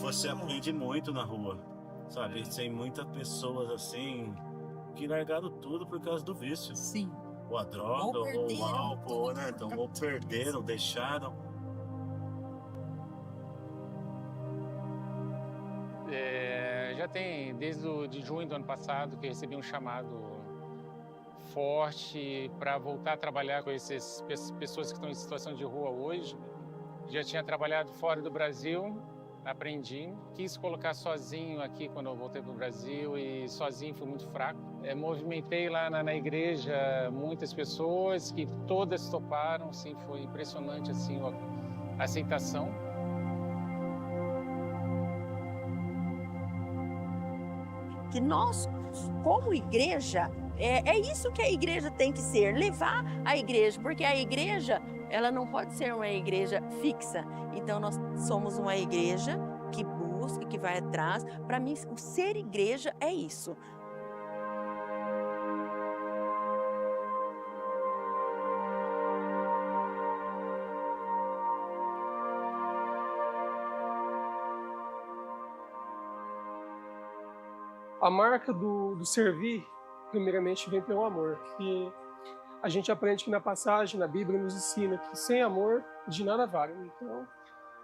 Você aprende muito na rua, sabe? Tem muitas pessoas assim que largaram tudo por causa do vício. Sim. Ou a droga, ou o álcool, né? Então, ou perderam, deixaram. Já tem desde de junho do ano passado que eu recebi um chamado forte para voltar a trabalhar com essas pessoas que estão em situação de rua hoje. Já tinha trabalhado fora do Brasil, aprendi, quis colocar sozinho aqui quando eu voltei para o Brasil e sozinho fui muito fraco. Movimentei lá na igreja muitas pessoas que todas toparam, assim, foi impressionante assim, a aceitação. Que nós, como igreja, é isso que a igreja tem que ser, levar a igreja, porque a igreja, ela não pode ser uma igreja fixa. Então nós somos uma igreja que busca, que vai atrás. Para mim, o ser igreja é isso. A marca do servir, primeiramente, vem pelo amor. E a gente aprende que na passagem, na Bíblia, nos ensina que sem amor, de nada vale. Então,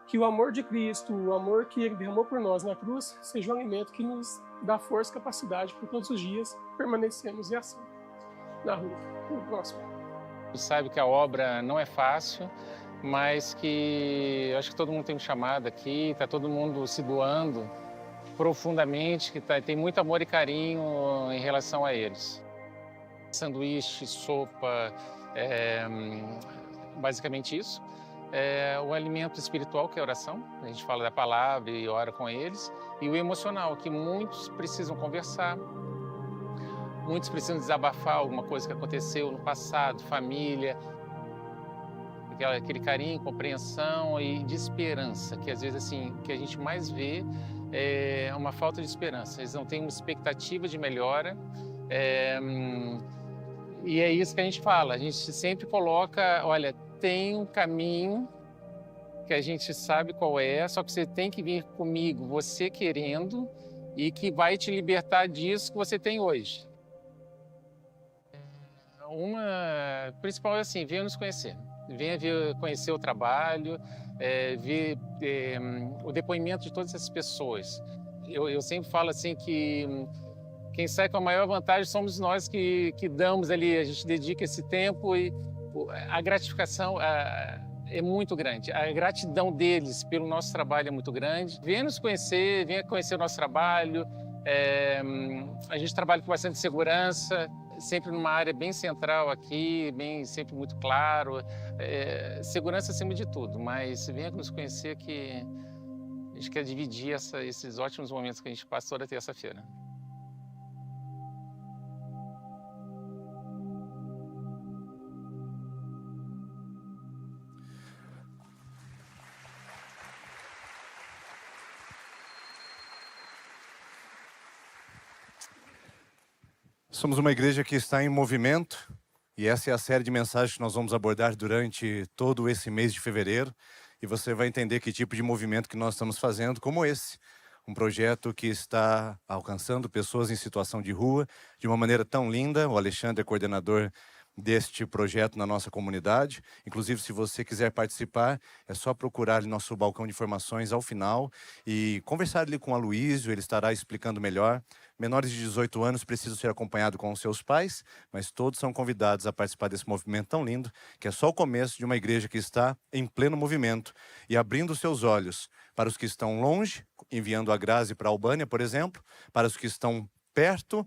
que o amor de Cristo, o amor que Ele derramou por nós na cruz, seja um alimento que nos dá força e capacidade para todos os dias permanecermos em ação, na rua, no próximo. Sabe que a obra não é fácil, mas que eu acho que todo mundo tem um chamado aqui, está todo mundo se doando profundamente, que tem muito amor e carinho em relação a eles. Sanduíche, sopa, basicamente isso. O alimento espiritual, que é a oração, a gente fala da palavra e ora com eles, e o emocional, que muitos precisam conversar, muitos precisam desabafar alguma coisa que aconteceu no passado, família, aquele carinho, compreensão e de esperança, que às vezes assim, que a gente mais vê é uma falta de esperança. Eles não têm uma expectativa de melhora, e é isso que a gente fala. A gente sempre coloca, olha, tem um caminho que a gente sabe qual é, só que você tem que vir comigo, você querendo, e que vai te libertar disso que você tem hoje. Uma principal é assim, venha nos conhecer. Venha conhecer o trabalho, ver o depoimento de todas essas pessoas. Eu sempre falo assim que quem sai com a maior vantagem somos nós que damos ali, a gente dedica esse tempo e a gratificação é muito grande. A gratidão deles pelo nosso trabalho é muito grande. Venha nos conhecer, venha conhecer o nosso trabalho. A gente trabalha com bastante segurança, sempre numa área bem central aqui, sempre muito claro. Segurança acima de tudo, mas venha nos conhecer que a gente quer dividir esses ótimos momentos que a gente passa toda terça-feira. Somos uma igreja que está em movimento e essa é a série de mensagens que nós vamos abordar durante todo esse mês de fevereiro. E você vai entender que tipo de movimento que nós estamos fazendo, como esse. Um projeto que está alcançando pessoas em situação de rua de uma maneira tão linda. O Alexandre é coordenador deste projeto na nossa comunidade. Inclusive, se você quiser participar, é só procurar ali nosso balcão de informações ao final e conversar ali com o Aloísio, ele estará explicando melhor. Menores de 18 anos precisam ser acompanhados com os seus pais, mas todos são convidados a participar desse movimento tão lindo, que é só o começo de uma igreja que está em pleno movimento e abrindo seus olhos para os que estão longe, enviando a Grazi para a Albânia, por exemplo, para os que estão perto,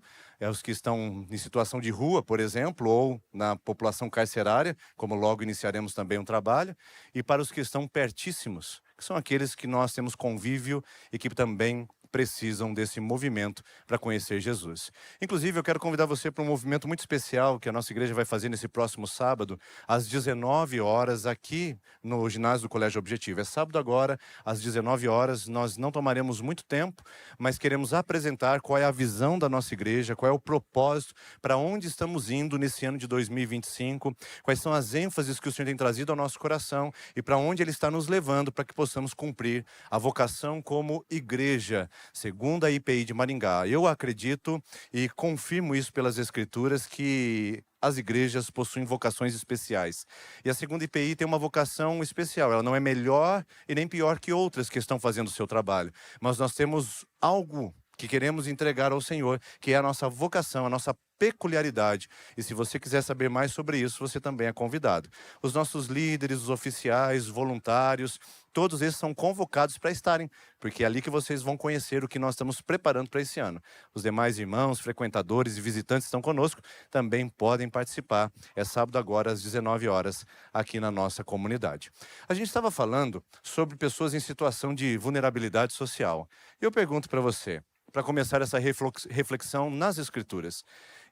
os que estão em situação de rua, por exemplo, ou na população carcerária, como logo iniciaremos também um trabalho, e para os que estão pertíssimos, que são aqueles que nós temos convívio e que também precisam desse movimento para conhecer Jesus. Inclusive, eu quero convidar você para um movimento muito especial que a nossa igreja vai fazer nesse próximo sábado, às 19 horas, aqui no ginásio do Colégio Objetivo. É sábado agora, às 19 horas. Nós não tomaremos muito tempo, mas queremos apresentar qual é a visão da nossa igreja, qual é o propósito, para onde estamos indo nesse ano de 2025, quais são as ênfases que o Senhor tem trazido ao nosso coração e para onde Ele está nos levando para que possamos cumprir a vocação como igreja, segundo a IPI de Maringá. Eu acredito e confirmo isso pelas Escrituras que as igrejas possuem vocações especiais. E a segunda IPI tem uma vocação especial. Ela não é melhor e nem pior que outras que estão fazendo o seu trabalho. Mas nós temos algo que queremos entregar ao Senhor, que é a nossa vocação, a nossa peculiaridade. E se você quiser saber mais sobre isso, você também é convidado. Os nossos líderes, os oficiais, voluntários, todos esses são convocados para estarem, porque é ali que vocês vão conhecer o que nós estamos preparando para esse ano. Os demais irmãos, frequentadores e visitantes que estão conosco também podem participar. É sábado agora, às 19 horas, aqui na nossa comunidade. A gente estava falando sobre pessoas em situação de vulnerabilidade social. Eu pergunto para você, para começar essa reflexão nas Escrituras,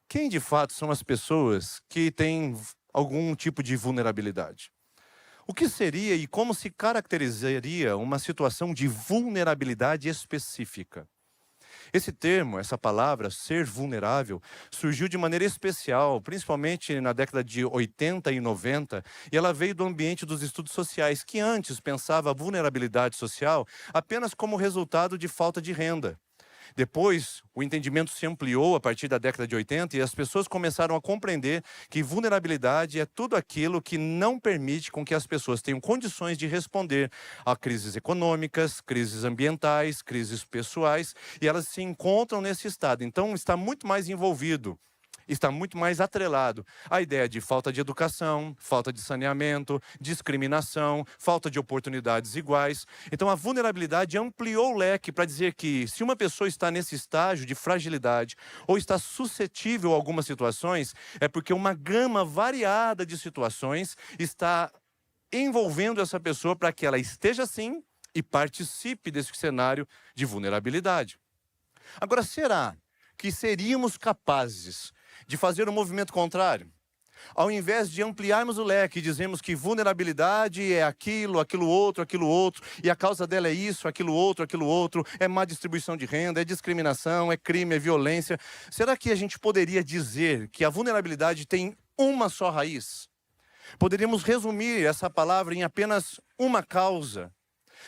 quem de fato são as pessoas que têm algum tipo de vulnerabilidade? O que seria e como se caracterizaria uma situação de vulnerabilidade específica? Esse termo, essa palavra, ser vulnerável, surgiu de maneira especial, principalmente na década de 80 e 90, e ela veio do ambiente dos estudos sociais, que antes pensava a vulnerabilidade social apenas como resultado de falta de renda. Depois, o entendimento se ampliou a partir da década de 80 e as pessoas começaram a compreender que vulnerabilidade é tudo aquilo que não permite com que as pessoas tenham condições de responder a crises econômicas, crises ambientais, crises pessoais, e elas se encontram nesse estado. Então, está muito mais envolvido, está muito mais atrelado à ideia de falta de educação, falta de saneamento, discriminação, falta de oportunidades iguais. Então a vulnerabilidade ampliou o leque para dizer que se uma pessoa está nesse estágio de fragilidade ou está suscetível a algumas situações, é porque uma gama variada de situações está envolvendo essa pessoa para que ela esteja assim e participe desse cenário de vulnerabilidade. Agora, será que seríamos capazes de fazer um movimento contrário? Ao invés de ampliarmos o leque e dizermos que vulnerabilidade é aquilo outro, e a causa dela é isso, aquilo outro, é má distribuição de renda, é discriminação, é crime, é violência. Será que a gente poderia dizer que a vulnerabilidade tem uma só raiz? Poderíamos resumir essa palavra em apenas uma causa.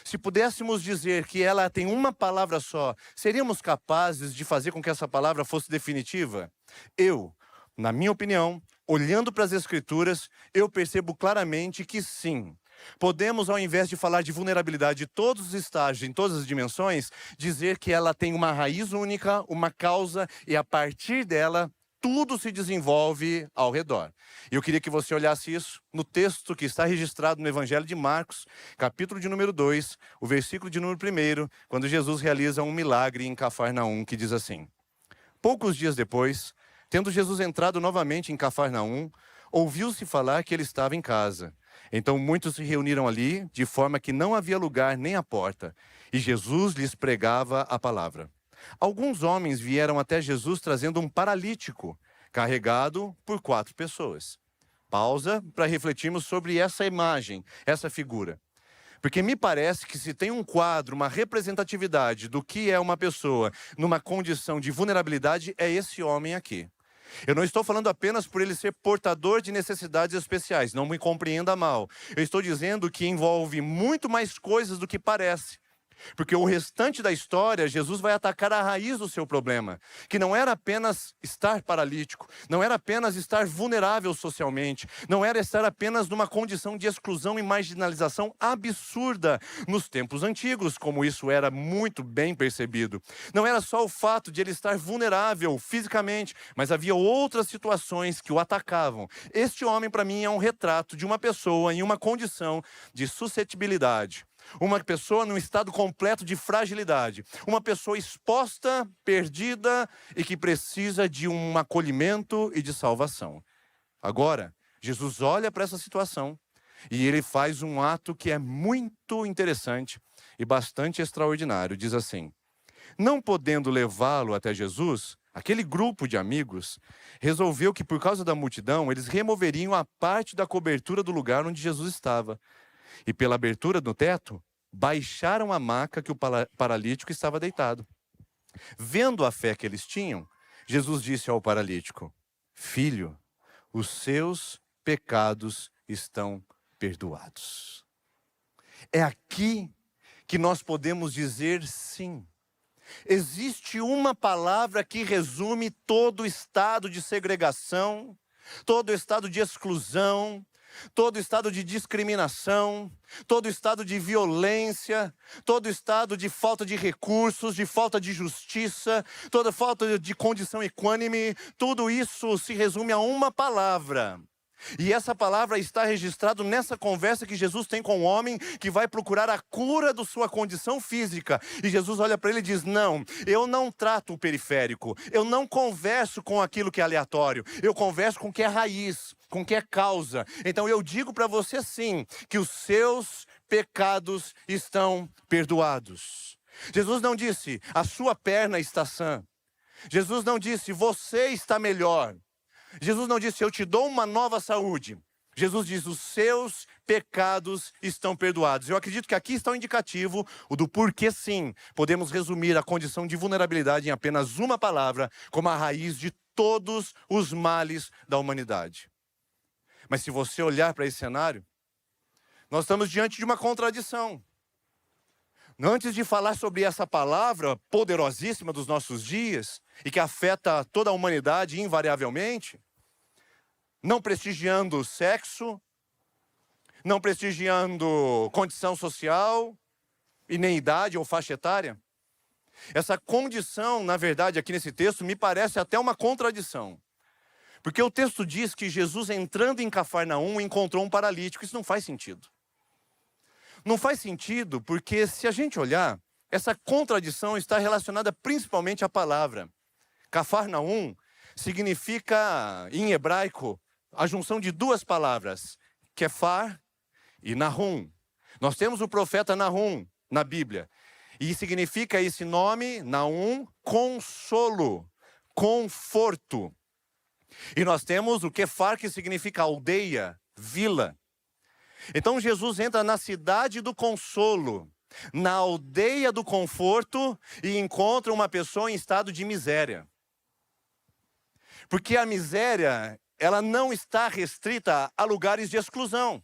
Se pudéssemos dizer que ela tem uma palavra só, seríamos capazes de fazer com que essa palavra fosse definitiva? Eu, na minha opinião, olhando para as Escrituras, eu percebo claramente que sim. Podemos, ao invés de falar de vulnerabilidade de todos os estágios, em todas as dimensões, dizer que ela tem uma raiz única, uma causa, e a partir dela, tudo se desenvolve ao redor. E eu queria que você olhasse isso no texto que está registrado no Evangelho de Marcos, capítulo de número 2, o versículo de número 1, quando Jesus realiza um milagre em Cafarnaum, que diz assim: poucos dias depois, tendo Jesus entrado novamente em Cafarnaum, ouviu-se falar que ele estava em casa. Então muitos se reuniram ali, de forma que não havia lugar nem à porta, e Jesus lhes pregava a palavra. Alguns homens vieram até Jesus trazendo um paralítico, carregado por 4 pessoas. Pausa para refletirmos sobre essa imagem, essa figura. Porque me parece que se tem um quadro, uma representatividade do que é uma pessoa numa condição de vulnerabilidade, é esse homem aqui. Eu não estou falando apenas por ele ser portador de necessidades especiais, não me compreenda mal. Eu estou dizendo que envolve muito mais coisas do que parece. Porque o restante da história, Jesus vai atacar a raiz do seu problema, que não era apenas estar paralítico, não era apenas estar vulnerável socialmente, não era estar apenas numa condição de exclusão e marginalização absurda nos tempos antigos, como isso era muito bem percebido. Não era só o fato de ele estar vulnerável fisicamente, mas havia outras situações que o atacavam. Este homem, para mim, é um retrato de uma pessoa em uma condição de suscetibilidade. Uma pessoa num estado completo de fragilidade. Uma pessoa exposta, perdida e que precisa de um acolhimento e de salvação. Agora, Jesus olha para essa situação e ele faz um ato que é muito interessante e bastante extraordinário. Diz assim: Não podendo levá-lo até Jesus, aquele grupo de amigos resolveu que, por causa da multidão, eles removeriam a parte da cobertura do lugar onde Jesus estava. E pela abertura do teto, baixaram a maca que o paralítico estava deitado. Vendo a fé que eles tinham, Jesus disse ao paralítico: Filho, os seus pecados estão perdoados. É aqui que nós podemos dizer sim. Existe uma palavra que resume todo o estado de segregação, todo o estado de exclusão, todo o estado de discriminação, todo o estado de violência, todo o estado de falta de recursos, de falta de justiça, toda falta de condição equânime. Tudo isso se resume a uma palavra. E essa palavra está registrada nessa conversa que Jesus tem com o homem que vai procurar a cura da sua condição física. E Jesus olha para ele e diz: não, eu não trato o periférico, eu não converso com aquilo que é aleatório, eu converso com o que é raiz, com o que é causa. Então eu digo para você sim, que os seus pecados estão perdoados. Jesus não disse: a sua perna está sã. Jesus não disse: você está melhor. Jesus não disse: eu te dou uma nova saúde. Jesus diz: os seus pecados estão perdoados. Eu acredito que aqui está o indicativo, o do porquê sim, podemos resumir a condição de vulnerabilidade em apenas uma palavra, como a raiz de todos os males da humanidade. Mas se você olhar para esse cenário, nós estamos diante de uma contradição. Antes de falar sobre essa palavra poderosíssima dos nossos dias, e que afeta toda a humanidade invariavelmente, não prestigiando sexo, não prestigiando condição social, e nem idade ou faixa etária, essa condição, na verdade, aqui nesse texto, me parece até uma contradição. Porque o texto diz que Jesus, entrando em Cafarnaum, encontrou um paralítico. Isso não faz sentido. Não faz sentido porque, se a gente olhar, essa contradição está relacionada principalmente à palavra. Cafarnaum significa, em hebraico, a junção de duas palavras, Kefar e Nahum. Nós temos o profeta Nahum na Bíblia. E significa esse nome, Nahum, consolo, conforto. E nós temos o Kefar, que significa aldeia, vila. Então Jesus entra na cidade do consolo, na aldeia do conforto, e encontra uma pessoa em estado de miséria. Porque a miséria, ela não está restrita a lugares de exclusão.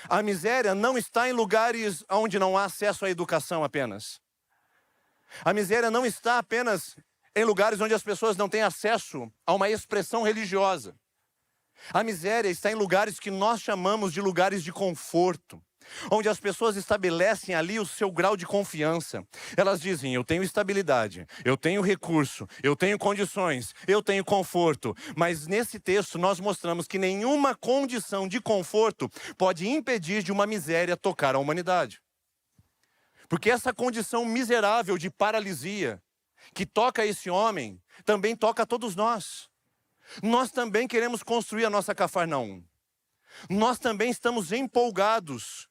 A miséria não está em lugares onde não há acesso à educação apenas. A miséria não está apenas em lugares onde as pessoas não têm acesso a uma expressão religiosa. A miséria está em lugares que nós chamamos de lugares de conforto, onde as pessoas estabelecem ali o seu grau de confiança. Elas dizem: eu tenho estabilidade, eu tenho recurso, eu tenho condições, eu tenho conforto. Mas nesse texto nós mostramos que nenhuma condição de conforto pode impedir de uma miséria tocar a humanidade. Porque essa condição miserável de paralisia que toca esse homem, também toca a todos nós. Nós também queremos construir a nossa Cafarnaum. Nós também estamos empolgados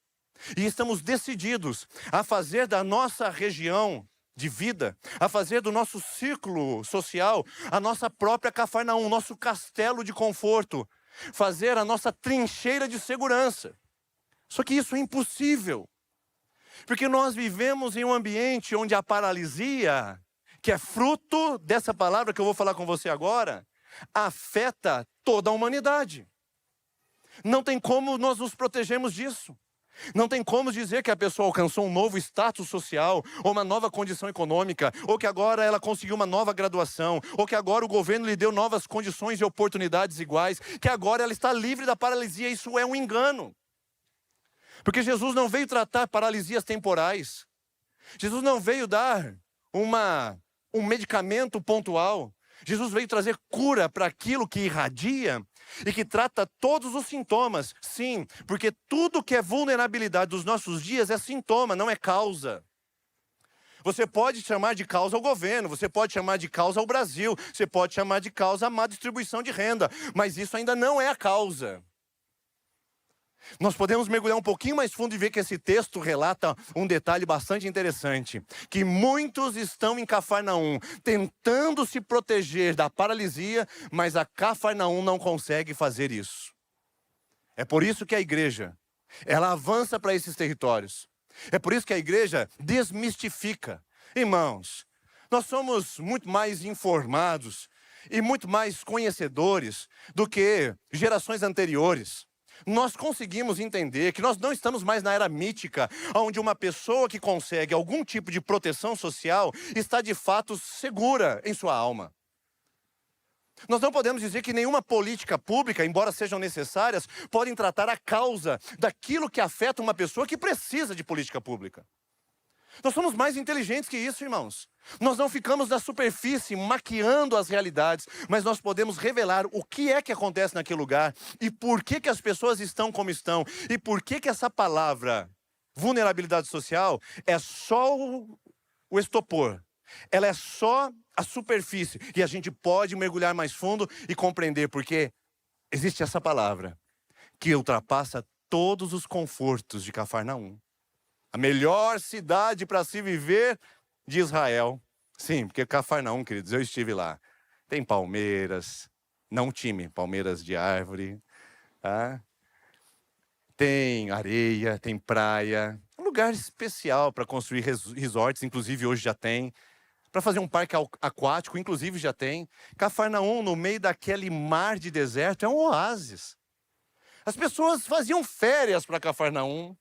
e estamos decididos a fazer da nossa região de vida, a fazer do nosso círculo social, a nossa própria Cafarnaum, nosso castelo de conforto, fazer a nossa trincheira de segurança. Só que isso é impossível, porque nós vivemos em um ambiente onde a paralisia, que é fruto dessa palavra que eu vou falar com você agora, afeta toda a humanidade. Não tem como nós nos protegermos disso. Não tem como dizer que a pessoa alcançou um novo status social, ou uma nova condição econômica, ou que agora ela conseguiu uma nova graduação, ou que agora o governo lhe deu novas condições e oportunidades iguais, que agora ela está livre da paralisia. Isso é um engano. Porque Jesus não veio tratar paralisias temporais. Jesus não veio dar um medicamento pontual. Jesus veio trazer cura para aquilo que irradia e que trata todos os sintomas. Sim, porque tudo que é vulnerabilidade dos nossos dias é sintoma, não é causa. Você pode chamar de causa o governo, você pode chamar de causa o Brasil, você pode chamar de causa a má distribuição de renda, mas isso ainda não é a causa. Nós podemos mergulhar um pouquinho mais fundo e ver que esse texto relata um detalhe bastante interessante. Que muitos estão em Cafarnaum, tentando se proteger da paralisia, mas a Cafarnaum não consegue fazer isso. É por isso que a igreja, ela avança para esses territórios. É por isso que a igreja desmistifica. Irmãos, nós somos muito mais informados e muito mais conhecedores do que gerações anteriores. Nós conseguimos entender que nós não estamos mais na era mítica, onde uma pessoa que consegue algum tipo de proteção social está de fato segura em sua alma. Nós não podemos dizer que nenhuma política pública, embora sejam necessárias, podem tratar a causa daquilo que afeta uma pessoa que precisa de política pública. Nós somos mais inteligentes que isso, irmãos. Nós não ficamos na superfície maquiando as realidades, mas nós podemos revelar o que é que acontece naquele lugar e por que que as pessoas estão como estão e por que que essa palavra vulnerabilidade social é só o estopor. Ela é só a superfície e a gente pode mergulhar mais fundo e compreender porque existe essa palavra que ultrapassa todos os confortos de Cafarnaum. A melhor cidade para se viver de Israel. Sim, porque Cafarnaum, queridos, eu estive lá. Tem palmeiras, não time, palmeiras de árvore. Tá? Tem areia, tem praia. Um lugar especial para construir resorts, inclusive hoje já tem. Para fazer um parque aquático, inclusive já tem. Cafarnaum, no meio daquele mar de deserto, é um oásis. As pessoas faziam férias para Cafarnaum.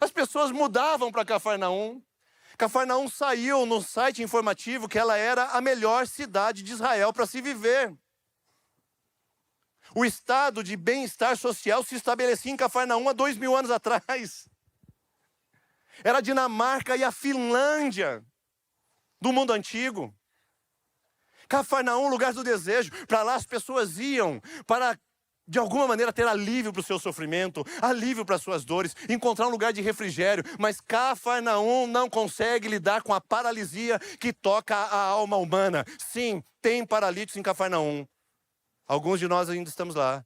As pessoas mudavam para Cafarnaum. Cafarnaum saiu no site informativo que ela era a melhor cidade de Israel para se viver. O estado de bem-estar social se estabelecia em Cafarnaum há 2000 anos atrás. Era a Dinamarca e a Finlândia do mundo antigo. Cafarnaum, lugar do desejo. Para lá as pessoas iam para, de alguma maneira, ter alívio para o seu sofrimento, alívio para as suas dores, encontrar um lugar de refrigério. Mas Cafarnaum não consegue lidar com a paralisia que toca a alma humana. Sim, tem paralíticos em Cafarnaum. Alguns de nós ainda estamos lá.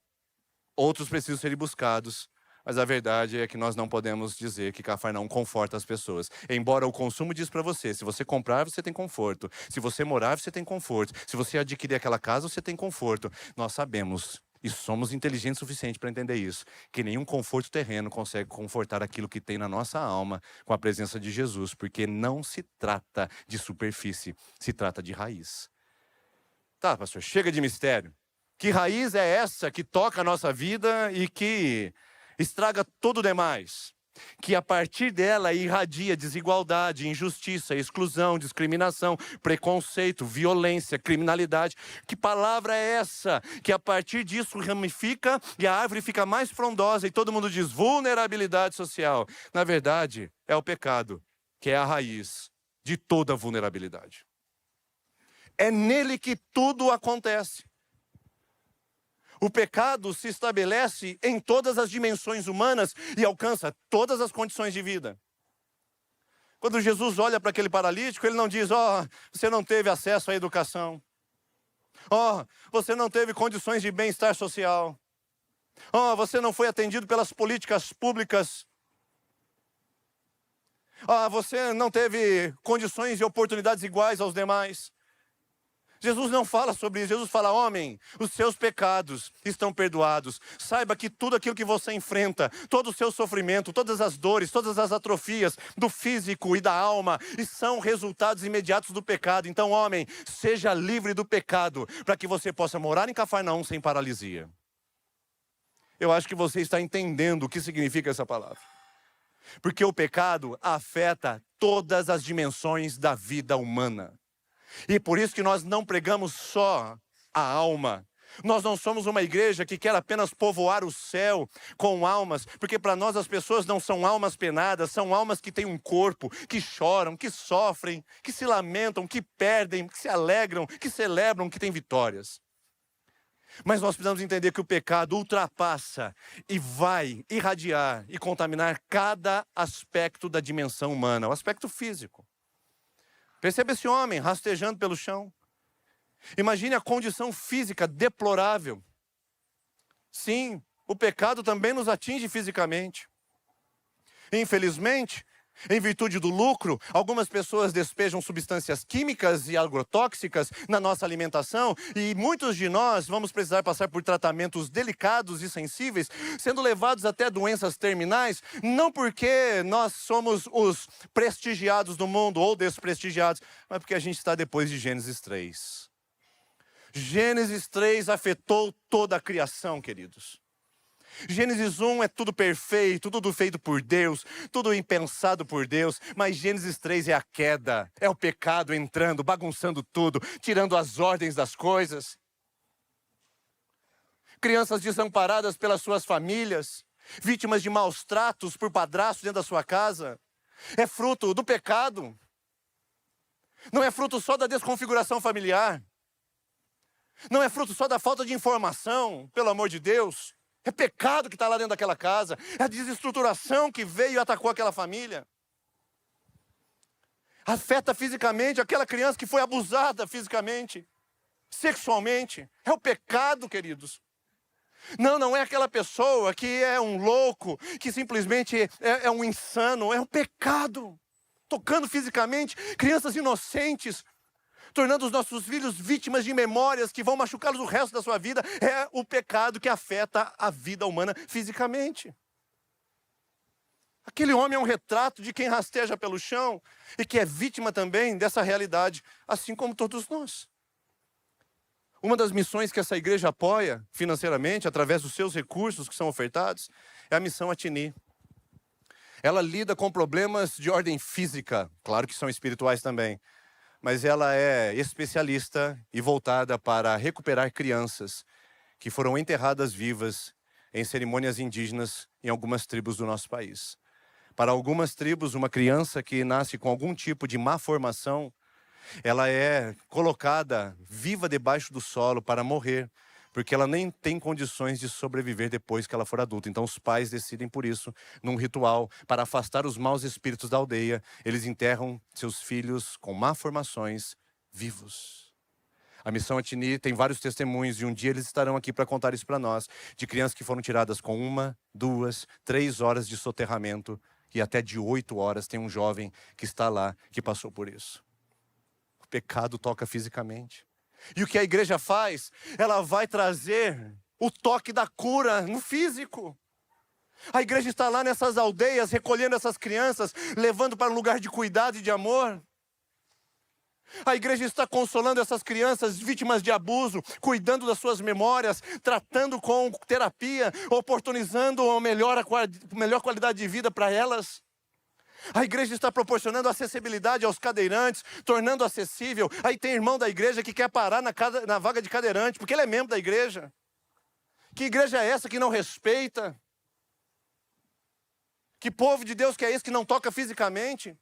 Outros precisam ser buscados. Mas a verdade é que nós não podemos dizer que Cafarnaum conforta as pessoas. Embora o consumo diz para você, se você comprar, você tem conforto. Se você morar, você tem conforto. Se você adquirir aquela casa, você tem conforto. Nós sabemos, e somos inteligentes o suficiente para entender isso, que nenhum conforto terreno consegue confortar aquilo que tem na nossa alma com a presença de Jesus, porque não se trata de superfície, se trata de raiz. Tá, pastor, chega de mistério. Que raiz é essa que toca a nossa vida e que estraga todo o demais? Que a partir dela irradia desigualdade, injustiça, exclusão, discriminação, preconceito, violência, criminalidade. Que palavra é essa? Que a partir disso ramifica e a árvore fica mais frondosa e todo mundo diz vulnerabilidade social. Na verdade, é o pecado, que é a raiz de toda a vulnerabilidade. É nele que tudo acontece. O pecado se estabelece em todas as dimensões humanas e alcança todas as condições de vida. Quando Jesus olha para aquele paralítico, ele não diz, você não teve acesso à educação. Você não teve condições de bem-estar social. Você não foi atendido pelas políticas públicas. Você não teve condições e oportunidades iguais aos demais. Jesus não fala sobre isso. Jesus fala, homem, os seus pecados estão perdoados. Saiba que tudo aquilo que você enfrenta, todo o seu sofrimento, todas as dores, todas as atrofias do físico e da alma, e são resultados imediatos do pecado. Então, homem, seja livre do pecado, para que você possa morar em Cafarnaum sem paralisia. Eu acho que você está entendendo o que significa essa palavra. Porque o pecado afeta todas as dimensões da vida humana. E por isso que nós não pregamos só a alma. Nós não somos uma igreja que quer apenas povoar o céu com almas, porque para nós as pessoas não são almas penadas, são almas que têm um corpo, que choram, que sofrem, que se lamentam, que perdem, que se alegram, que celebram, que têm vitórias. Mas nós precisamos entender que o pecado ultrapassa e vai irradiar e contaminar cada aspecto da dimensão humana, o aspecto físico. Perceba esse homem rastejando pelo chão. Imagine a condição física deplorável. Sim, o pecado também nos atinge fisicamente. Infelizmente, em virtude do lucro, algumas pessoas despejam substâncias químicas e agrotóxicas na nossa alimentação e muitos de nós vamos precisar passar por tratamentos delicados e sensíveis, sendo levados até doenças terminais, não porque nós somos os prestigiados do mundo ou desprestigiados, mas porque a gente está depois de Gênesis 3. Gênesis 3 afetou toda a criação, queridos. Gênesis 1 é tudo perfeito, tudo feito por Deus, tudo impensado por Deus, mas Gênesis 3 é a queda, é o pecado entrando, bagunçando tudo, tirando as ordens das coisas. Crianças desamparadas pelas suas famílias, vítimas de maus tratos por padrasto dentro da sua casa, é fruto do pecado. Não é fruto só da desconfiguração familiar, não é fruto só da falta de informação, pelo amor de Deus. É pecado que está lá dentro daquela casa. É a desestruturação que veio e atacou aquela família. Afeta fisicamente aquela criança que foi abusada fisicamente, sexualmente. É o pecado, queridos. Não é aquela pessoa que é um louco, que simplesmente é um insano. É o pecado. Tocando fisicamente crianças inocentes, tornando os nossos filhos vítimas de memórias que vão machucá-los o resto da sua vida. É o pecado que afeta a vida humana fisicamente. Aquele homem é um retrato de quem rasteja pelo chão e que é vítima também dessa realidade, assim como todos nós. Uma das missões que essa igreja apoia financeiramente, através dos seus recursos que são ofertados, é a missão Atini. Ela lida com problemas de ordem física, claro que são espirituais também, mas ela é especialista e voltada para recuperar crianças que foram enterradas vivas em cerimônias indígenas em algumas tribos do nosso país. Para algumas tribos, uma criança que nasce com algum tipo de má formação, ela é colocada viva debaixo do solo para morrer, porque ela nem tem condições de sobreviver depois que ela for adulta. Então os pais decidem por isso, num ritual, para afastar os maus espíritos da aldeia, eles enterram seus filhos com má formações vivos. A missão Atini tem vários testemunhos e um dia eles estarão aqui para contar isso para nós, de crianças que foram tiradas com 1, 2, 3 horas de soterramento e até de 8 horas. Tem um jovem que está lá, que passou por isso. O pecado toca fisicamente. E o que a igreja faz? Ela vai trazer o toque da cura no físico. A igreja está lá nessas aldeias, recolhendo essas crianças, levando para um lugar de cuidado e de amor. A igreja está consolando essas crianças vítimas de abuso, cuidando das suas memórias, tratando com terapia, oportunizando a melhor qualidade de vida para elas. A igreja está proporcionando acessibilidade aos cadeirantes, tornando acessível. Aí tem irmão da igreja que quer parar na vaga de cadeirante, porque ele é membro da igreja. Que igreja é essa que não respeita? Que povo de Deus que é esse que não toca fisicamente?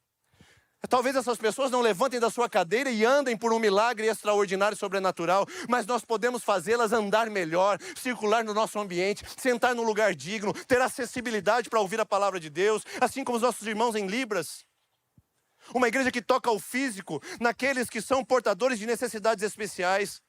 Talvez essas pessoas não levantem da sua cadeira e andem por um milagre extraordinário e sobrenatural, mas nós podemos fazê-las andar melhor, circular no nosso ambiente, sentar num lugar digno, ter acessibilidade para ouvir a palavra de Deus, assim como os nossos irmãos em Libras. Uma igreja que toca o físico naqueles que são portadores de necessidades especiais,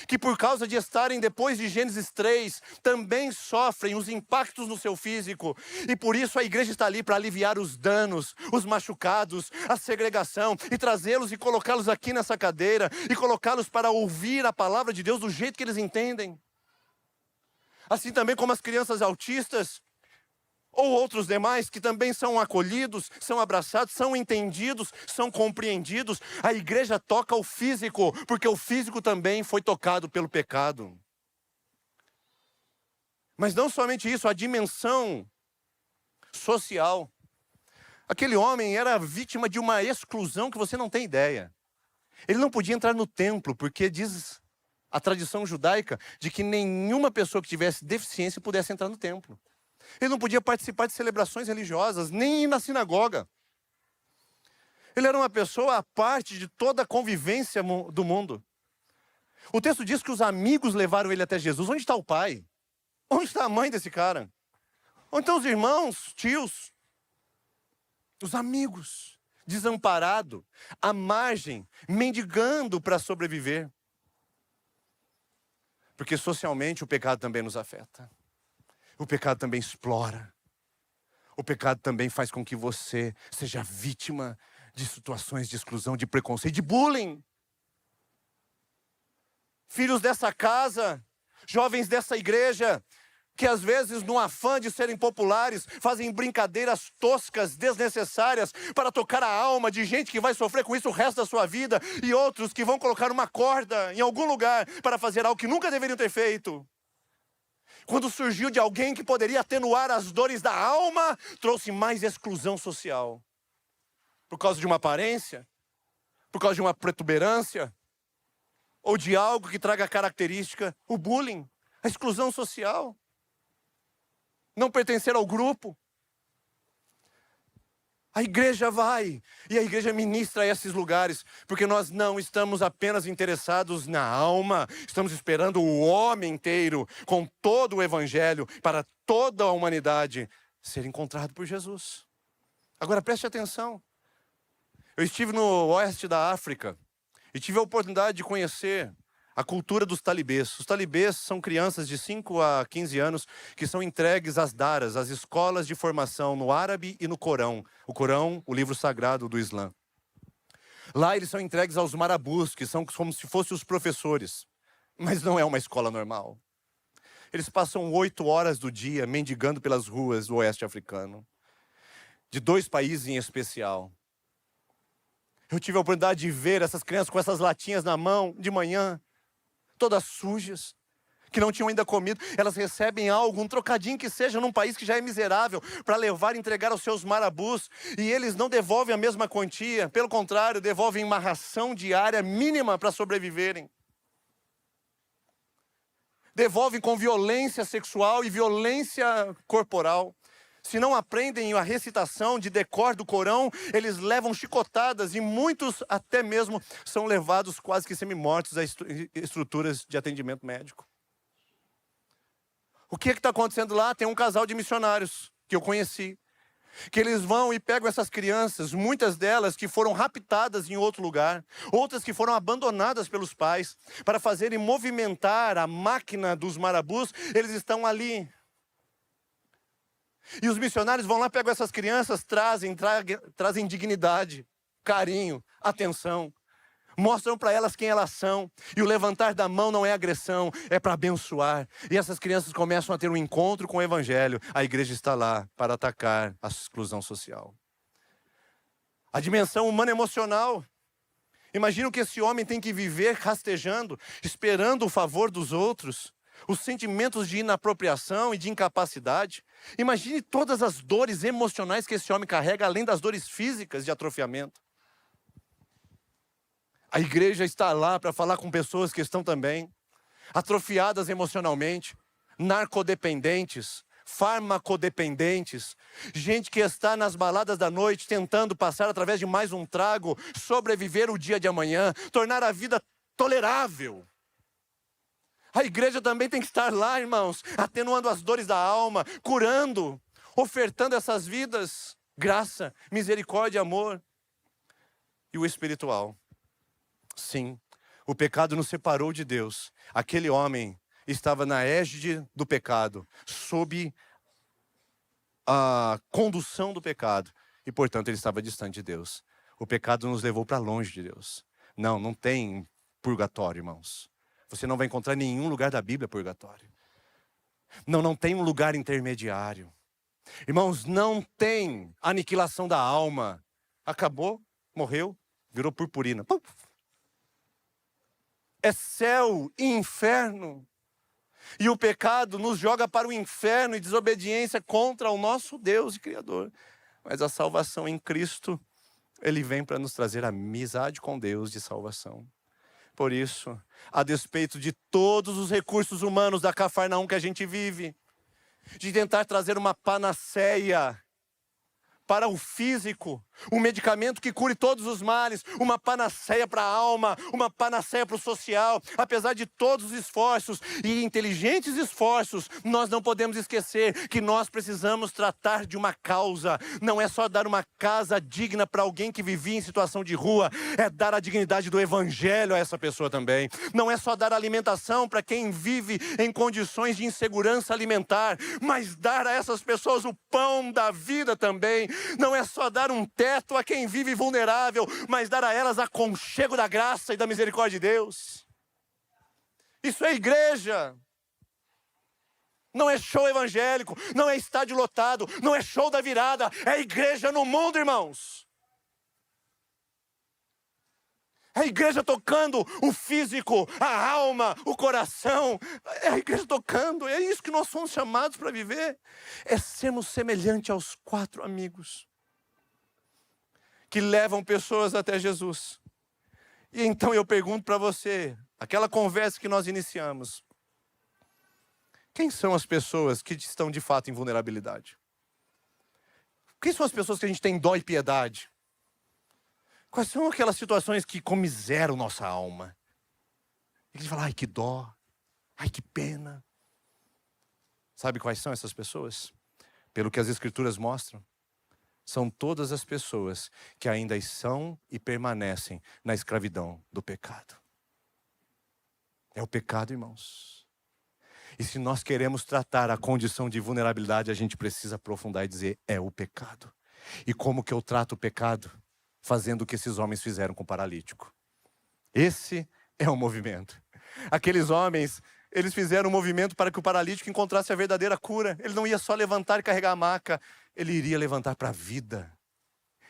que por causa de estarem depois de Gênesis 3, também sofrem os impactos no seu físico. E por isso a igreja está ali para aliviar os danos, os machucados, a segregação, e trazê-los e colocá-los aqui nessa cadeira, e colocá-los para ouvir a palavra de Deus do jeito que eles entendem. Assim também como as crianças autistas, ou outros demais que também são acolhidos, são abraçados, são entendidos, são compreendidos. A igreja toca o físico, porque o físico também foi tocado pelo pecado. Mas não somente isso, a dimensão social. Aquele homem era vítima de uma exclusão que você não tem ideia. Ele não podia entrar no templo, porque diz a tradição judaica de que nenhuma pessoa que tivesse deficiência pudesse entrar no templo. Ele não podia participar de celebrações religiosas, nem ir na sinagoga. Ele era uma pessoa à parte de toda a convivência do mundo. O texto diz que os amigos levaram ele até Jesus. Onde está o pai? Onde está a mãe desse cara? Onde estão os irmãos, tios? Os amigos, desamparado, à margem, mendigando para sobreviver. Porque socialmente o pecado também nos afeta. O pecado também explora. O pecado também faz com que você seja vítima de situações de exclusão, de preconceito, de bullying. Filhos dessa casa, jovens dessa igreja, que às vezes no afã de serem populares, fazem brincadeiras toscas, desnecessárias, para tocar a alma de gente que vai sofrer com isso o resto da sua vida, e outros que vão colocar uma corda em algum lugar para fazer algo que nunca deveriam ter feito. Quando surgiu de alguém que poderia atenuar as dores da alma, trouxe mais exclusão social. Por causa de uma aparência, por causa de uma protuberância, ou de algo que traga característica, o bullying, a exclusão social. Não pertencer ao grupo. A igreja vai, e a igreja ministra a esses lugares, porque nós não estamos apenas interessados na alma, estamos esperando o homem inteiro, com todo o evangelho, para toda a humanidade, ser encontrado por Jesus. Agora preste atenção, eu estive no oeste da África, e tive a oportunidade de conhecer a cultura dos talibês. Os talibês são crianças de 5 a 15 anos que são entregues às daras, às escolas de formação no árabe e no Corão. O Corão, o livro sagrado do Islã. Lá eles são entregues aos marabus, que são como se fossem os professores. Mas não é uma escola normal. Eles passam 8 horas do dia mendigando pelas ruas do oeste africano. De 2 países em especial. Eu tive a oportunidade de ver essas crianças com essas latinhas na mão de manhã, todas sujas, que não tinham ainda comido. Elas recebem algo, um trocadinho que seja, num país que já é miserável, para levar e entregar aos seus marabus. E eles não devolvem a mesma quantia, pelo contrário, devolvem uma ração diária mínima para sobreviverem. Devolvem com violência sexual e violência corporal. Se não aprendem a recitação de decor do Corão, eles levam chicotadas e muitos até mesmo são levados quase que semi-mortos a estruturas de atendimento médico. O que está acontecendo lá? Tem um casal de missionários que eu conheci, que eles vão e pegam essas crianças, muitas delas que foram raptadas em outro lugar, outras que foram abandonadas pelos pais, para fazerem movimentar a máquina dos marabus. Eles estão ali. E os missionários vão lá, pegam essas crianças, trazem dignidade, carinho, atenção. Mostram para elas quem elas são. E o levantar da mão não é agressão, é para abençoar. E essas crianças começam a ter um encontro com o evangelho. A igreja está lá para atacar a exclusão social. A dimensão humana emocional. Imagina o que esse homem tem que viver rastejando, esperando o favor dos outros. Os sentimentos de inapropriação e de incapacidade. Imagine todas as dores emocionais que esse homem carrega, além das dores físicas de atrofiamento. A igreja está lá para falar com pessoas que estão também atrofiadas emocionalmente, narcodependentes, farmacodependentes, gente que está nas baladas da noite tentando passar através de mais um trago, sobreviver o dia de amanhã, tornar a vida tolerável. A igreja também tem que estar lá, irmãos, atenuando as dores da alma, curando, ofertando essas vidas, graça, misericórdia e amor. E o espiritual. Sim, o pecado nos separou de Deus. Aquele homem estava na égide do pecado, sob a condução do pecado. E, portanto, ele estava distante de Deus. O pecado nos levou para longe de Deus. Não tem purgatório, irmãos. Você não vai encontrar em nenhum lugar da Bíblia purgatório. Não tem um lugar intermediário. Irmãos, não tem aniquilação da alma. Acabou, morreu, virou purpurina. Pum. É céu e inferno. E o pecado nos joga para o inferno e desobediência contra o nosso Deus e Criador. Mas a salvação em Cristo, Ele vem para nos trazer amizade com Deus de salvação. Por isso, a despeito de todos os recursos humanos da Cafarnaum que a gente vive, de tentar trazer uma panaceia para o físico, um medicamento que cure todos os males, uma panaceia para a alma, uma panaceia para o social. Apesar de todos os esforços e inteligentes esforços, nós não podemos esquecer que nós precisamos tratar de uma causa. Não é só dar uma casa digna para alguém que vivia em situação de rua, é dar a dignidade do evangelho a essa pessoa também. Não é só dar alimentação para quem vive em condições de insegurança alimentar, mas dar a essas pessoas o pão da vida também. Não é só dar um teto a quem vive vulnerável, mas dar a elas aconchego da graça e da misericórdia de Deus. Isso é igreja. Não é show evangélico, não é estádio lotado, não é show da virada, é igreja no mundo, irmãos. É a igreja tocando o físico, a alma, o coração. É a igreja tocando, é isso que nós somos chamados para viver. É sermos semelhantes aos 4 amigos que levam pessoas até Jesus. E então eu pergunto para você, aquela conversa que nós iniciamos, quem são as pessoas que estão de fato em vulnerabilidade? Quem são as pessoas que a gente tem dó e piedade? Quais são aquelas situações que comiseram nossa alma? E a gente fala, ai que dó, ai que pena. Sabe quais são essas pessoas? Pelo que as Escrituras mostram, são todas as pessoas que ainda são e permanecem na escravidão do pecado. É o pecado, irmãos. E se nós queremos tratar a condição de vulnerabilidade, a gente precisa aprofundar e dizer, é o pecado. E como que eu trato o pecado? Fazendo o que esses homens fizeram com o paralítico. Esse é o movimento. Aqueles homens, eles fizeram um movimento para que o paralítico encontrasse a verdadeira cura. Ele não ia só levantar e carregar a maca, ele iria levantar para a vida.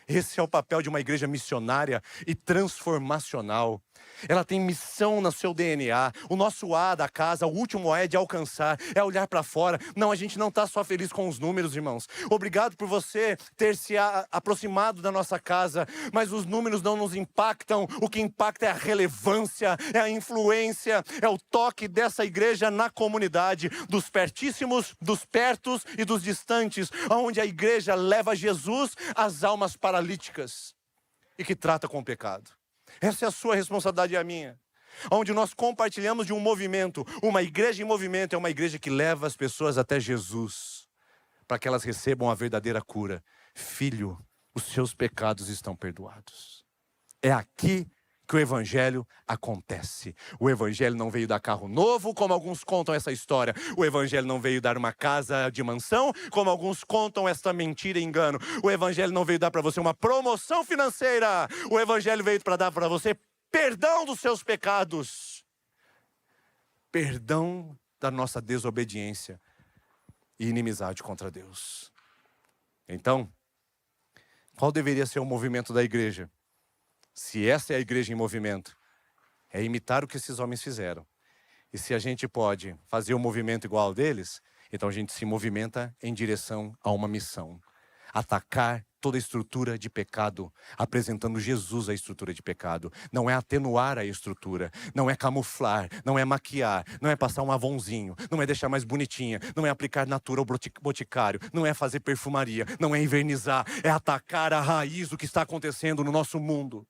Esse é o papel de uma igreja missionária e transformacional. Ela tem missão no seu DNA. O nosso A da casa, o último A é de alcançar, é olhar para fora. Não, a gente não está só feliz com os números, irmãos. Obrigado por você ter se aproximado da nossa casa, mas os números não nos impactam. O que impacta é a relevância, é a influência, é o toque dessa igreja na comunidade, dos pertíssimos, dos pertos e dos distantes, onde a igreja leva Jesus às almas paralíticas e que trata com o pecado. Essa é a sua responsabilidade e a minha. Onde nós compartilhamos de um movimento. Uma igreja em movimento é uma igreja que leva as pessoas até Jesus, para que elas recebam a verdadeira cura. Filho, os seus pecados estão perdoados. É aqui que o evangelho acontece. O evangelho não veio dar carro novo, como alguns contam essa história. O evangelho não veio dar uma casa de mansão, como alguns contam esta mentira e engano. O evangelho não veio dar para você uma promoção financeira. O evangelho veio para dar para você perdão dos seus pecados. Perdão da nossa desobediência e inimizade contra Deus. Então, qual deveria ser o movimento da igreja? Se essa é a igreja em movimento, é imitar o que esses homens fizeram. E se a gente pode fazer um movimento igual ao deles, então a gente se movimenta em direção a uma missão. Atacar toda a estrutura de pecado, apresentando Jesus à estrutura de pecado. Não é atenuar a estrutura, não é camuflar, não é maquiar, não é passar um avãozinho, não é deixar mais bonitinha, não é aplicar natura ao boticário, não é fazer perfumaria, não é invernizar, é atacar a raiz do que está acontecendo no nosso mundo.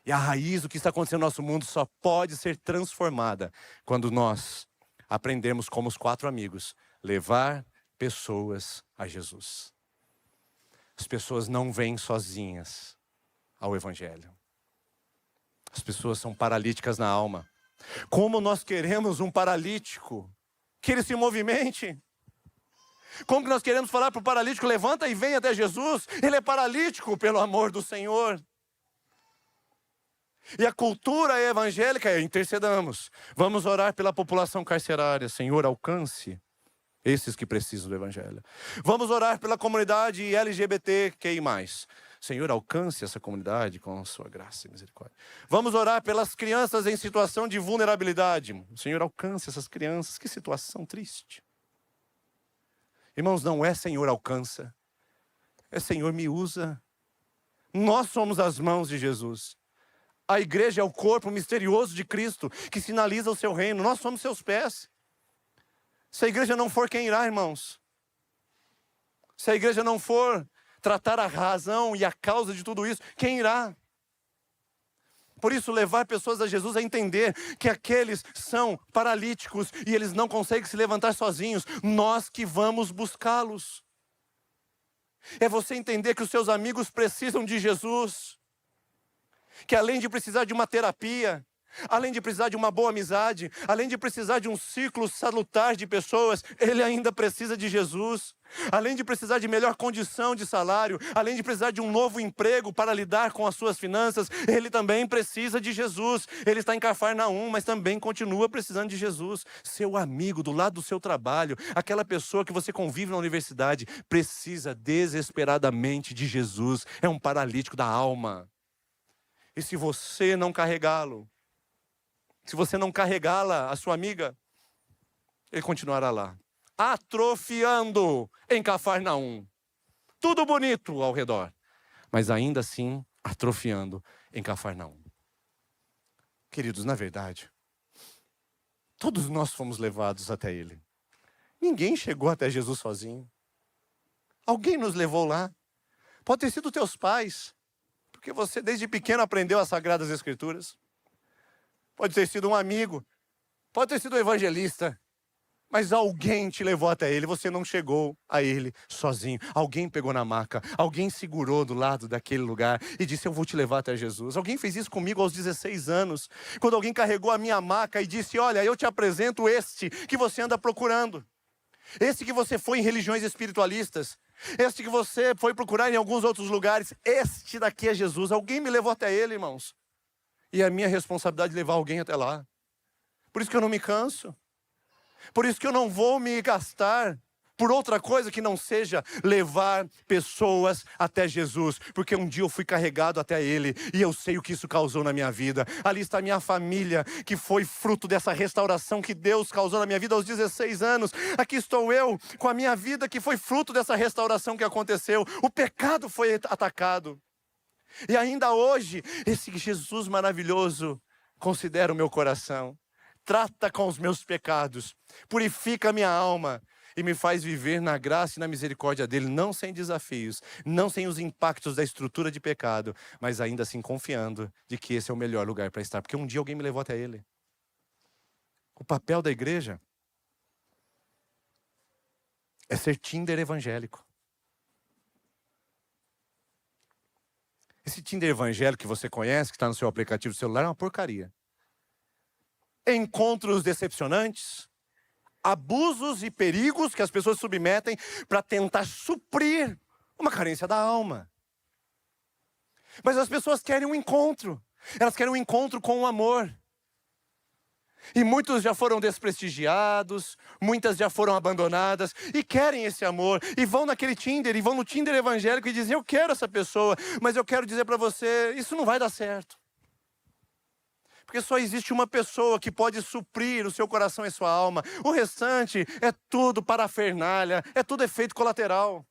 E a raiz do que está acontecendo no nosso mundo só pode ser transformada quando nós aprendemos, como os 4 amigos, levar pessoas a Jesus. As pessoas não vêm sozinhas ao evangelho. As pessoas são paralíticas na alma. Como nós queremos um paralítico que ele se movimente? Como que nós queremos falar para o paralítico, levanta e vem até Jesus? Ele é paralítico, pelo amor do Senhor. E a cultura evangélica é: intercedamos, vamos orar pela população carcerária. Senhor, alcance esses que precisam do evangelho. Vamos orar pela comunidade LGBTQI+. Senhor, alcance essa comunidade com a sua graça e misericórdia. Vamos orar pelas crianças em situação de vulnerabilidade. Senhor, alcance essas crianças. Que situação triste. Irmãos, não é Senhor, alcança. É Senhor, me usa. Nós somos as mãos de Jesus. A igreja é o corpo misterioso de Cristo, que sinaliza o seu reino. Nós somos seus pés. Se a igreja não for, quem irá, irmãos? Se a igreja não for tratar a razão e a causa de tudo isso, quem irá? Por isso, levar pessoas a Jesus é entender que aqueles são paralíticos e eles não conseguem se levantar sozinhos. Nós que vamos buscá-los. É você entender que os seus amigos precisam de Jesus. Que além de precisar de uma terapia, além de precisar de uma boa amizade, além de precisar de um ciclo salutar de pessoas, ele ainda precisa de Jesus. Além de precisar de melhor condição de salário, além de precisar de um novo emprego para lidar com as suas finanças, ele também precisa de Jesus. Ele está em Cafarnaum, mas também continua precisando de Jesus. Seu amigo do lado do seu trabalho, aquela pessoa que você convive na universidade, precisa desesperadamente de Jesus. É um paralítico da alma. E se você não carregá-lo, se você não carregá-la, a sua amiga, ele continuará lá, atrofiando em Cafarnaum. Tudo bonito ao redor, mas ainda assim atrofiando em Cafarnaum. Queridos, na verdade, todos nós fomos levados até ele. Ninguém chegou até Jesus sozinho. Alguém nos levou lá. Pode ter sido teus pais, porque você desde pequeno aprendeu as Sagradas Escrituras. Pode ter sido um amigo, pode ter sido um evangelista, mas alguém te levou até ele, você não chegou a ele sozinho. Alguém pegou na maca, alguém segurou do lado daquele lugar e disse, eu vou te levar até Jesus. Alguém fez isso comigo aos 16 anos, quando alguém carregou a minha maca e disse, olha, eu te apresento este que você anda procurando. Esse que você foi em religiões espiritualistas, este que você foi procurar em alguns outros lugares, este daqui é Jesus. Alguém me levou até ele, irmãos. E é a minha responsabilidade levar alguém até lá. Por isso que eu não me canso. Por isso que eu não vou me gastar por outra coisa que não seja levar pessoas até Jesus. Porque um dia eu fui carregado até ele e eu sei o que isso causou na minha vida. Ali está a minha família, que foi fruto dessa restauração que Deus causou na minha vida aos 16 anos. Aqui estou eu com a minha vida que foi fruto dessa restauração que aconteceu. O pecado foi atacado. E ainda hoje, esse Jesus maravilhoso considera o meu coração, trata com os meus pecados, purifica a minha alma e me faz viver na graça e na misericórdia dele, não sem desafios, não sem os impactos da estrutura de pecado, mas ainda assim confiando de que esse é o melhor lugar para estar, porque um dia alguém me levou até ele. O papel da igreja é ser Tinder evangélico. Esse Tinder evangélico que você conhece, que está no seu aplicativo do celular, é uma porcaria. Encontros decepcionantes, abusos e perigos que as pessoas submetem para tentar suprir uma carência da alma. Mas as pessoas querem um encontro. Elas querem um encontro com o amor. E muitos já foram desprestigiados, muitas já foram abandonadas e querem esse amor. E vão naquele Tinder, e vão no Tinder evangélico e dizem, eu quero essa pessoa, mas eu quero dizer para você, isso não vai dar certo. Porque só existe uma pessoa que pode suprir o seu coração e sua alma. O restante é tudo parafernália, é tudo efeito colateral.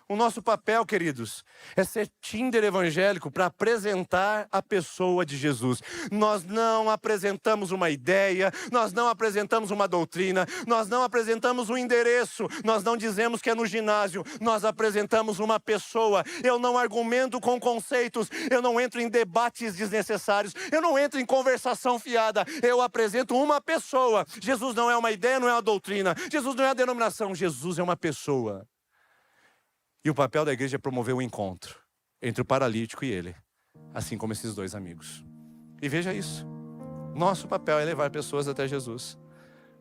O nosso papel, queridos, é ser Tinder evangélico para apresentar a pessoa de Jesus. Nós não apresentamos uma ideia, nós não apresentamos uma doutrina, nós não apresentamos um endereço, nós não dizemos que é no ginásio, nós apresentamos uma pessoa. Eu não argumento com conceitos, eu não entro em debates desnecessários, eu não entro em conversação fiada, eu apresento uma pessoa. Jesus não é uma ideia, não é uma doutrina, Jesus não é a denominação, Jesus é uma pessoa. E o papel da igreja é promover o encontro entre o paralítico e ele, assim como esses dois amigos. E veja isso, nosso papel é levar pessoas até Jesus,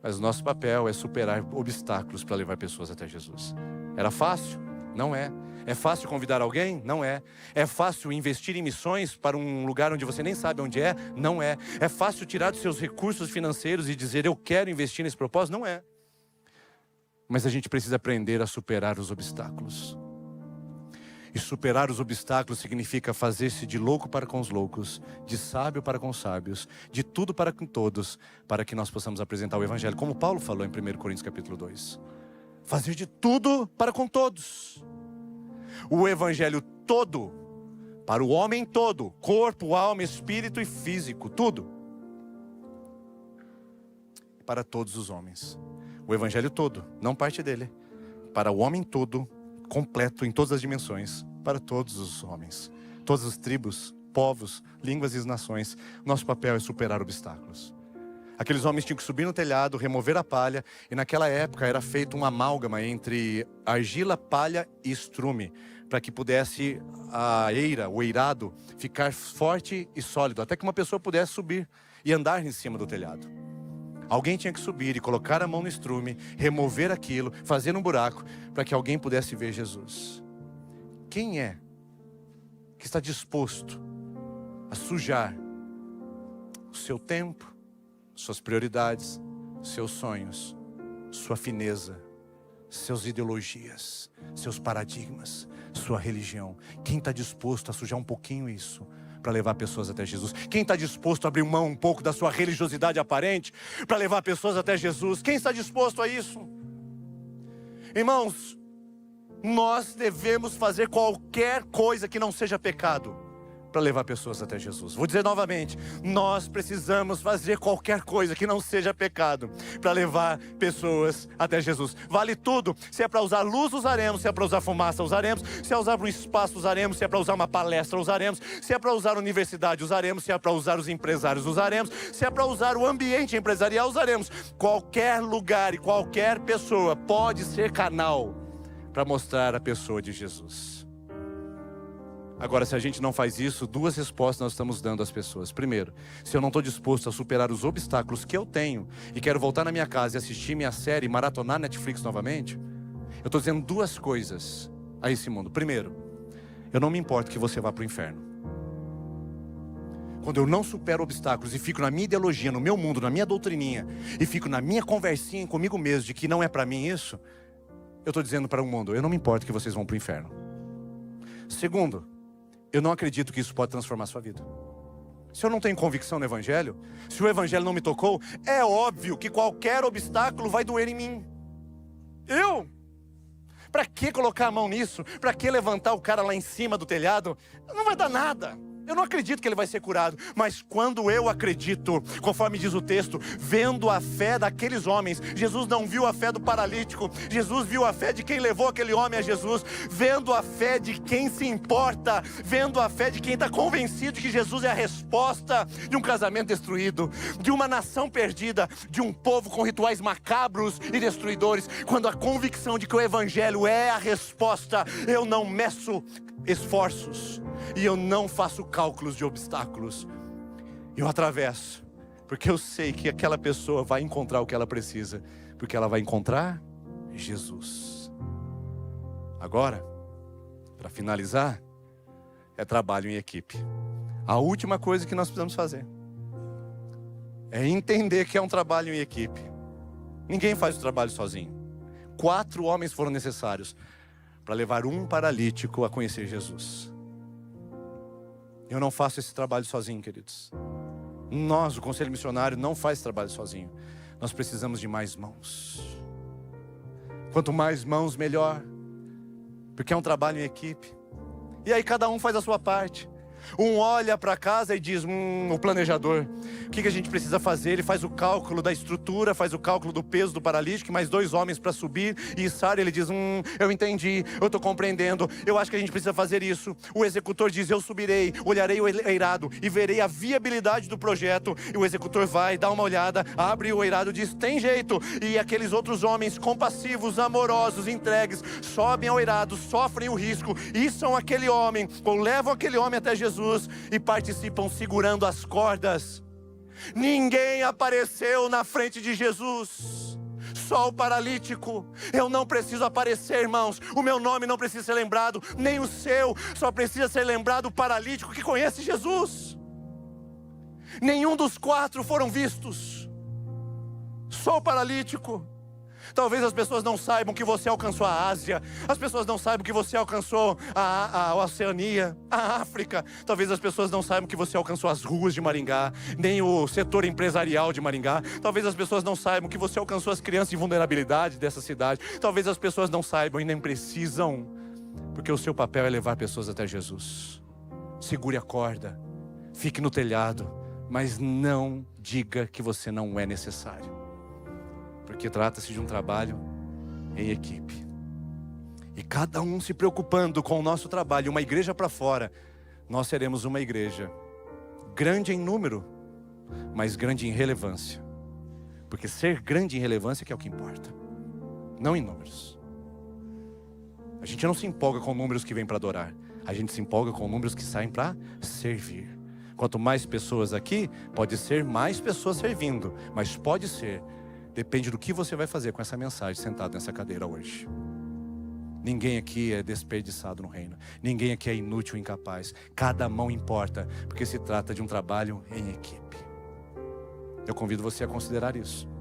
mas o nosso papel é superar obstáculos para levar pessoas até Jesus. Era fácil? Não é. É fácil convidar alguém? Não é. É fácil investir em missões para um lugar onde você nem sabe onde é? Não é. É fácil tirar dos seus recursos financeiros e dizer, eu quero investir nesse propósito? Não é. Mas a gente precisa aprender a superar os obstáculos. E superar os obstáculos significa fazer-se de louco para com os loucos, de sábio para com os sábios, de tudo para com todos, para que nós possamos apresentar o Evangelho, como Paulo falou em 1 Coríntios capítulo 2. Fazer de tudo para com todos. O Evangelho todo, para o homem todo, corpo, alma, espírito e físico, tudo. Para todos os homens. O Evangelho todo, não parte dele. Para o homem todo, completo em todas as dimensões, para todos os homens, todas as tribos, povos, línguas e nações. Nosso papel é superar obstáculos. Aqueles homens tinham que subir no telhado, remover a palha, e naquela época era feito uma amálgama entre argila, palha e estrume, para que pudesse a eira, o eirado, ficar forte e sólido, até que uma pessoa pudesse subir e andar em cima do telhado. Alguém tinha que subir e colocar a mão no estrume, remover aquilo, fazer um buraco, para que alguém pudesse ver Jesus. Quem é que está disposto a sujar o seu tempo, suas prioridades, seus sonhos, sua fineza, suas ideologias, seus paradigmas, sua religião? Quem está disposto a sujar um pouquinho isso para levar pessoas até Jesus? Quem está disposto a abrir mão um pouco da sua religiosidade aparente para levar pessoas até Jesus? Quem está disposto a isso? Irmãos, nós devemos fazer qualquer coisa que não seja pecado para levar pessoas até Jesus. Vou dizer novamente, nós precisamos fazer qualquer coisa que não seja pecado para levar pessoas até Jesus. Vale tudo. Se é para usar luz, usaremos. Se é para usar fumaça, usaremos. Se é usar um espaço, usaremos. Se é para usar uma palestra, usaremos. Se é para usar universidade, usaremos. Se é para usar os empresários, usaremos. Se é para usar o ambiente empresarial, usaremos. Qualquer lugar e qualquer pessoa pode ser canal para mostrar a pessoa de Jesus. Agora, se a gente não faz isso, duas respostas nós estamos dando às pessoas. Primeiro, se eu não estou disposto a superar os obstáculos que eu tenho e quero voltar na minha casa e assistir minha série, maratonar Netflix novamente, eu estou dizendo duas coisas a esse mundo. Primeiro, eu não me importo que você vá para o inferno. Quando eu não supero obstáculos e fico na minha ideologia, no meu mundo, na minha doutrininha, e fico na minha conversinha comigo mesmo de que não é para mim isso, eu estou dizendo para o mundo, eu não me importo que vocês vão para o inferno. Segundo, eu não acredito que isso pode transformar a sua vida. Se eu não tenho convicção no Evangelho, se o Evangelho não me tocou, é óbvio que qualquer obstáculo vai doer em mim. Para que colocar a mão nisso? Para que levantar o cara lá em cima do telhado? Não vai dar nada. Eu não acredito que ele vai ser curado, mas quando eu acredito, conforme diz o texto, vendo a fé daqueles homens, Jesus não viu a fé do paralítico, Jesus viu a fé de quem levou aquele homem a Jesus, vendo a fé de quem se importa, vendo a fé de quem está convencido de que Jesus é a resposta de um casamento destruído, de uma nação perdida, de um povo com rituais macabros e destruidores. Quando a convicção de que o Evangelho é a resposta, eu não meço esforços e eu não faço cálculos de obstáculos, eu atravesso, porque eu sei que aquela pessoa vai encontrar o que ela precisa, porque ela vai encontrar Jesus. Agora, para finalizar, é trabalho em equipe. A última coisa que nós precisamos fazer é entender que é um trabalho em equipe. Ninguém faz o trabalho sozinho. 4 homens foram necessários para levar um paralítico a conhecer Jesus. Eu não faço esse trabalho sozinho, queridos. Nós, o Conselho Missionário, não faz esse trabalho sozinho. Nós precisamos de mais mãos. Quanto mais mãos, melhor. Porque é um trabalho em equipe. E aí cada um faz a sua parte. Um olha para casa e diz, o planejador, o que a gente precisa fazer? Ele faz o cálculo da estrutura, faz o cálculo do peso do paralítico, mais 2 homens para subir e içar. Ele diz, eu entendi, eu estou compreendendo, eu acho que a gente precisa fazer isso. O executor diz, eu subirei, olharei o eirado e verei a viabilidade do projeto. E o executor vai, dá uma olhada, abre o eirado e diz, tem jeito. E aqueles outros homens compassivos, amorosos, entregues, sobem ao eirado, sofrem o risco, içam aquele homem, ou levam aquele homem até Jesus e participam segurando as cordas. Ninguém apareceu na frente de Jesus, só o paralítico. Eu não preciso aparecer, irmãos. O meu nome não precisa ser lembrado, nem o seu. Só precisa ser lembrado o paralítico que conhece Jesus. Nenhum dos 4 foram vistos, só o paralítico. Talvez as pessoas não saibam que você alcançou a Ásia. As pessoas não saibam que você alcançou a Oceania, a África. Talvez as pessoas não saibam que você alcançou as ruas de Maringá, nem o setor empresarial de Maringá. Talvez as pessoas não saibam que você alcançou as crianças em vulnerabilidade dessa cidade. Talvez as pessoas não saibam e nem precisam, porque o seu papel é levar pessoas até Jesus. Segure a corda, fique no telhado, mas não diga que você não é necessário. Porque trata-se de um trabalho em equipe. e cada um se preocupando com o nosso trabalho, uma igreja para fora, nós seremos uma igreja grande em número, mas grande em relevância. Porque ser grande em relevância que é o que importa, não em números. A gente não se empolga com números que vêm para adorar, a gente se empolga com números que saem para servir. Quanto mais pessoas aqui, pode ser mais pessoas servindo, mas pode ser, depende do que você vai fazer com essa mensagem sentado nessa cadeira hoje. Ninguém aqui é desperdiçado no reino. Ninguém aqui é inútil ou incapaz. Cada mão importa, porque se trata de um trabalho em equipe. Eu convido você a considerar isso.